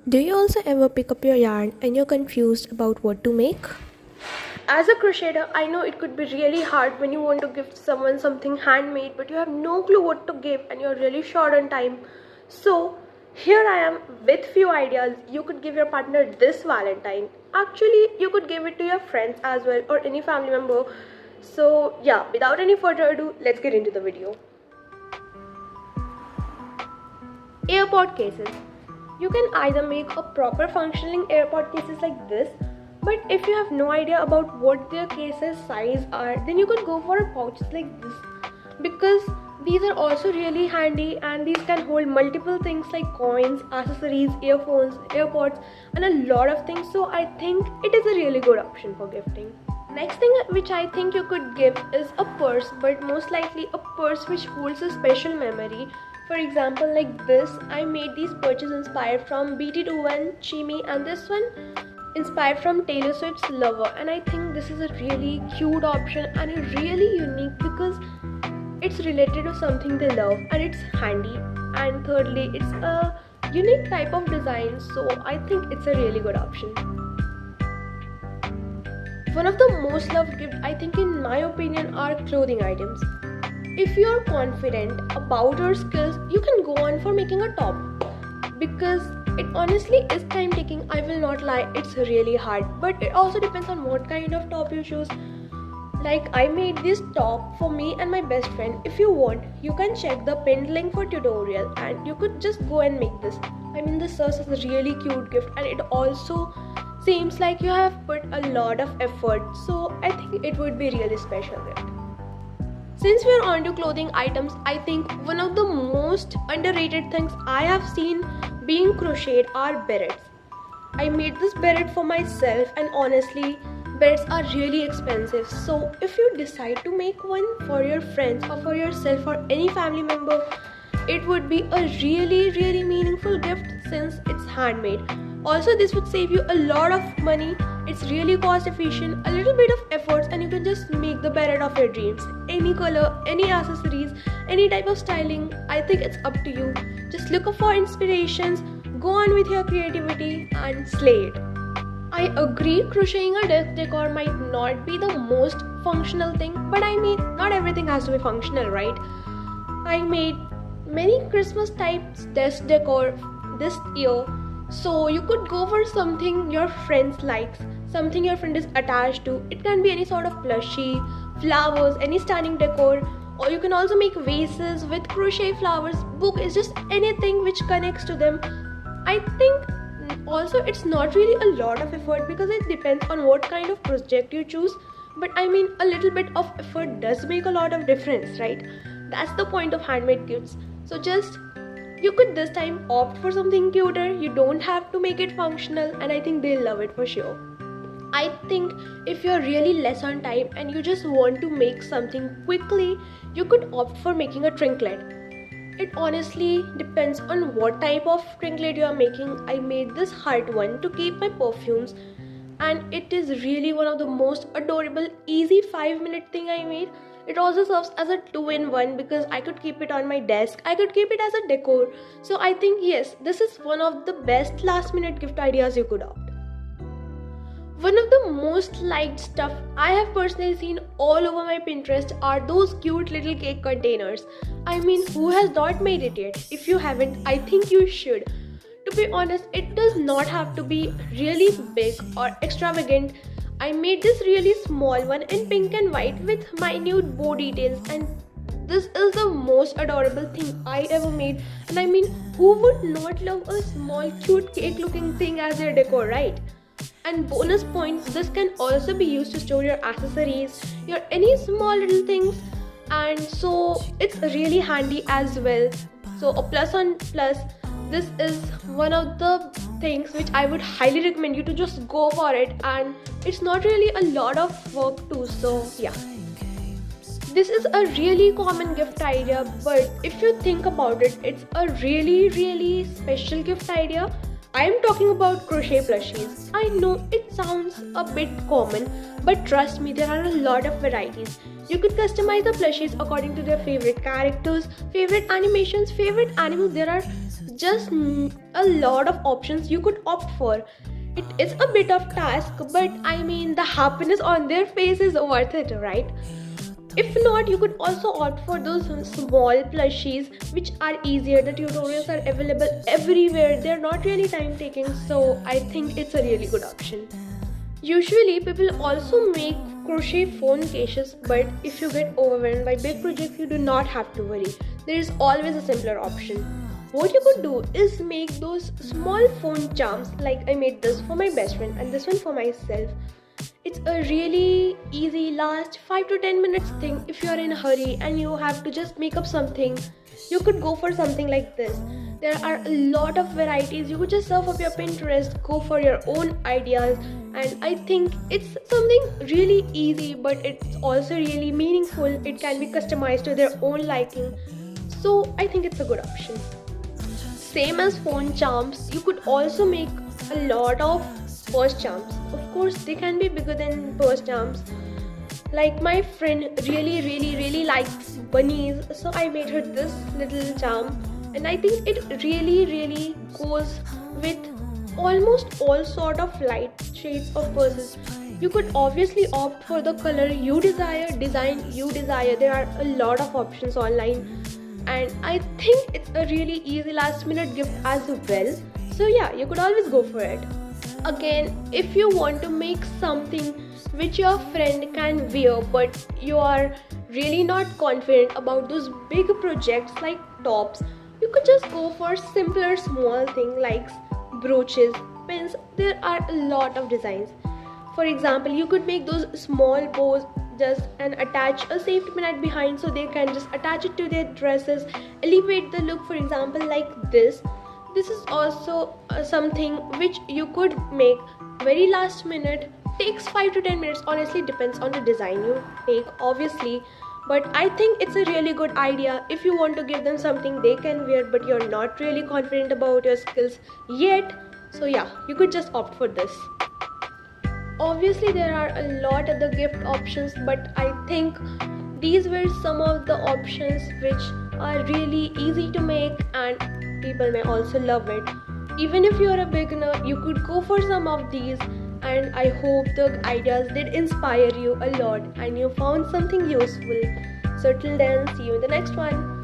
Do you also ever pick up your yarn and you're confused about what to make? As a crocheter, I know it could be really hard when you want to gift someone something handmade but you have no clue what to give and you're really short on time. So here I am with few ideas you could give your partner this Valentine. Actually, you could give it to your friends as well or any family member. So yeah, without any further ado, let's get into the video. AirPod cases. You can either make a proper functioning AirPod cases like this, but if you have no idea about what their cases size are, then you could go for a pouch like this, because these are also really handy and these can hold multiple things like coins, accessories, earphones, AirPods and a lot of things. So I think it is a really good option for gifting. Next thing which I think you could give is a purse, but most likely a purse which holds a special memory. For example, like this, I made these purses inspired from BT21, Chimi, and this one inspired from Taylor Swift's Lover. And I think this is a really cute option and a really unique because it's related to something they love and it's handy. And thirdly, it's a unique type of design, so I think it's a really good option. One of the most loved gifts, I think in my opinion, are clothing items. If you're confident about your skills, you can go on for making a top, because it honestly is time taking. I will not lie, it's really hard, but it also depends on what kind of top you choose. Like, I made this top for me and my best friend. If you want, you can check the pinned link for tutorial and you could just go and make this. I mean, this is a really cute gift and it also seems like you have put a lot of effort, so I think it would be really special gift. Since we're on to clothing items, I think one of the most underrated things I have seen being crocheted are berets. I made this beret for myself and honestly, berets are really expensive. So if you decide to make one for your friends or for yourself or any family member, it would be a really meaningful gift since it's handmade. Also, this would save you a lot of money. It's really cost efficient, a little bit of efforts, and you can just make the beret of your dreams. Any color, any accessories, any type of styling, I think it's up to you. Just look up for inspirations, go on with your creativity and slay it. I agree, crocheting a desk decor might not be the most functional thing, but I mean, not everything has to be functional, right? I made many Christmas types desk decor this year. So you could go for something your friends likes, something your friend is attached to. It can be any sort of plushie, flowers, any standing decor, or you can also make vases with crochet flowers, book is just anything which connects to them. I think also it's not really a lot of effort because it depends on what kind of project you choose. But I mean, a little bit of effort does make a lot of difference, right? That's the point of handmade gifts. So you could this time opt for something cuter. You don't have to make it functional and I think they'll love it for sure. I think if you're really less on time and you just want to make something quickly, you could opt for making a trinket. It honestly depends on what type of trinket you are making. I made this heart one to keep my perfumes and it is really one of the most adorable, easy 5-minute thing I made. It also serves as a 2-in-1 because I could keep it on my desk. I could keep it as a decor. So I think yes, this is one of the best last minute gift ideas you could opt. One of the most liked stuff I have personally seen all over my Pinterest are those cute little cake containers. I mean, who has not made it yet? If you haven't, I think you should. To be honest, it does not have to be really big or extravagant. I made this really small one in pink and white with minute bow details and this is the most adorable thing I ever made. And I mean, who would not love a small cute cake looking thing as their decor, right? And bonus points, this can also be used to store your accessories, your any small little things, and so it's really handy as well. So a plus on plus, this is one of the things which I would highly recommend you to just go for it, and it's not really a lot of work too, so yeah. This is a really common gift idea, but if you think about it, it's a really special gift idea. I am talking about crochet plushies. I know it sounds a bit common, but trust me, there are a lot of varieties. You could customize the plushies according to their favorite characters, favorite animations, favorite animals. There are just a lot of options you could opt for. It is a bit of task, but I mean the happiness on their face is worth it, right? If not, you could also opt for those small plushies which are easier. The tutorials are available everywhere. They're not really time taking, so I think it's a really good option. Usually, people also make crochet phone cases, but if you get overwhelmed by big projects, you do not have to worry. There is always a simpler option. What you could do is make those small phone charms, like I made this for my best friend and this one for myself. It's a really easy, last 5 to 10 minutes thing. If you're in a hurry and you have to just make up something, you could go for something like this. There are a lot of varieties. You could just surf up your Pinterest, go for your own ideas, and I think it's something really easy, but it's also really meaningful. It can be customized to their own liking, so I think it's a good option. Same as phone charms, you could also make a lot of purse charms. Of course, they can be bigger than purse charms. Like my friend really likes bunnies, so I made her this little charm, and I think it really goes with almost all sort of light shades of purses. You could obviously opt for the color you desire, design you desire. There are a lot of options online, and I think it's a really easy last minute gift as well. So yeah, you could always go for it. Again, if you want to make something which your friend can wear, but you are really not confident about those big projects like tops, you could just go for simpler small thing like brooches, pins. There are a lot of designs. For example, you could make those small bows just and attach a safety pin at behind, so they can just attach it to their dresses, elevate the look. For example, like this is also something which you could make very last minute. Takes 5 to 10 minutes. Honestly, depends on the design you take, obviously. But I think it's a really good idea if you want to give them something they can wear, but you're not really confident about your skills yet. So yeah, you could just opt for this. Obviously, there are a lot of the gift options, but I think these were some of the options which are really easy to make and people may also love it. Even if you're a beginner, you could go for some of these, and I hope the ideas did inspire you a lot and you found something useful. So till then, see you in the next one.